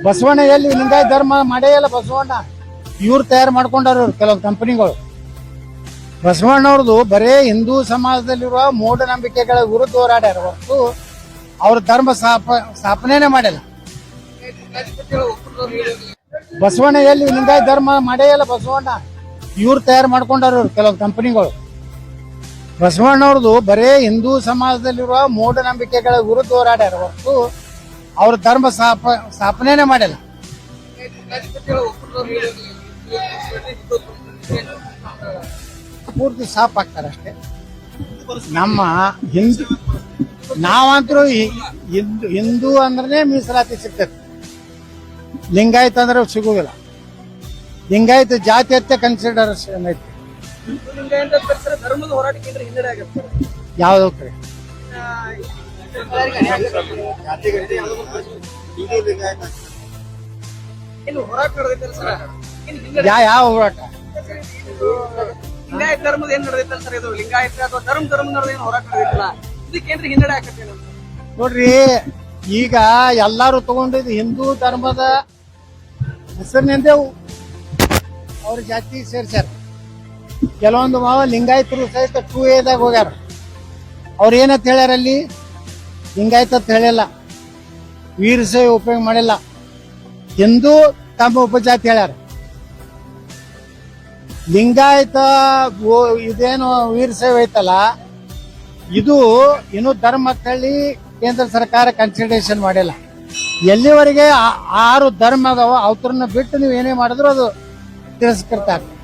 ಬಸವಣ್ಣ ಎಲ್ಲಿ ಲಿಂಗಾಯತ ಧರ್ಮ ಮಾಡೇ ಇಲ್ಲ ಬಸವಣ್ಣ. ಇವ್ರು ತಯಾರು ಮಾಡ್ಕೊಂಡಾರ ಕೆಲವು ಕಂಪನಿಗಳು. ಬಸವಣ್ಣವ್ರದ್ದು ಬರೇ ಹಿಂದೂ ಸಮಾಜದಲ್ಲಿರುವ ಮೂಢನಂಬಿಕೆಗಳ ವಿರುದ್ಧ ಹೋರಾಡ್ಯಾರ ಹೊರತು ಅವ್ರ ಧರ್ಮ ಸ್ಥಾಪನೆ ಮಾಡಿಲ್ಲ. ಬಸವಣ್ಣ ಎಲ್ಲಿ ಲಿಂಗಾಯತ ಧರ್ಮ ಮಾಡೇ ಇಲ್ಲ ಬಸವಣ್ಣ. ಇವ್ರು ತಯಾರು ಮಾಡ್ಕೊಂಡಾರ ಕೆಲವು ಕಂಪನಿಗಳು. ಬಸವಣ್ಣವ್ರದ್ದು ಬರೇ ಹಿಂದೂ ಸಮಾಜದಲ್ಲಿರುವ ಮೂಢನಂಬಿಕೆಗಳ ವಿರುದ್ಧ ಹೋರಾಡ್ಯಾರ ಹೊರತು ಅವ್ರ ಧರ್ಮ ಸ್ಥಾಪನೆ ಮಾಡಿಲ್ಲ. ಪೂರ್ತಿ ಸಾಫ್ ಆಗ್ತಾರೆ ಅಷ್ಟೇ. ನಮ್ಮ ಹಿಂದೂ ನಾವಂತರೂ ಹಿಂದೂ ಅಂದ್ರೆ ಮೀಸಲಾತಿ ಸಿಗ್ತದೆ, ಲಿಂಗಾಯತ ಅಂದ್ರೆ ಸಿಗುವುದಿಲ್ಲ. ಲಿಂಗಾಯತ ಜಾತಿ ಹತ್ಯೆ ಕನ್ಸಿಡರೇಷನ್ ಐತಿ. ಧರ್ಮದ ಹೋರಾಟ ಕೇಂದ್ರ ಹಿನ್ನಡೆ ಆಗುತ್ತೆ. ಯಾವ್ದು ಕಡೆ ಇನ್ನು ಹೋರಾಟ ನಡೆದೈತಲ್ಲ ಸರ್, ಯಾವ ಹೋರಾಟ? ಲಿಂಗಾಯತ ಧರ್ಮದ ಏನ್ ನಡೆದೈತಲ್ಲ ಸರ್, ಇದು ಲಿಂಗಾಯತ ಅಥವಾ ಧರ್ಮ ನಡೆದ ಹೋರಾಟ ನಡೆದೈತಲ್ಲ, ಇದು ಕೇಂದ್ರ ಹಿನ್ನಡೆ ಆಕತ್ತೆ ನೋಡ್ರಿ. ಈಗ ಎಲ್ಲಾರು ತಗೊಂಡಿದ್ದು ಹಿಂದೂ ಧರ್ಮದ ಹೆಸರಿನಿಂದ ಅವ್ರ ಜಾತಿ ಸೇರ್ಸ್ಯಾರ. ಕೆಲವೊಂದು ಲಿಂಗಾಯತರು ಸಹಿತ 2A ಹೋಗ್ಯಾರ. ಅವ್ರ ಏನಂತ ಹೇಳ್ಯಾರ ಅಲ್ಲಿ? ಲಿಂಗಾಯತ ಅಂತ ಹೇಳಿಲ್ಲ, ವೀರಶೈವ ಉಪಯೋಗ ಮಾಡಿಲ್ಲ, ಹಿಂದೂ ತಮ್ಮ ಉಪಜಾತಿ ಹೇಳ್ಯಾರ. ಲಿಂಗಾಯತ ಇದೇನು ವೀರಶೈವ ಐತಲ್ಲ, ಇದು ಇನ್ನು ಧರ್ಮ ಅಂತ ಹೇಳಿ ಕೇಂದ್ರ ಸರ್ಕಾರ ಕನ್ಸಿಡರೇಷನ್ ಮಾಡಿಲ್ಲ. ಎಲ್ಲಿವರೆಗೆ 6 ಧರ್ಮ ಅದಾವ ಅವ್ರನ್ನ ಬಿಟ್ಟು ನೀವು ಏನೇ ಮಾಡಿದ್ರು ಅದು ತಿರಸ್ಕೃತ ಆಗ್ತದೆ.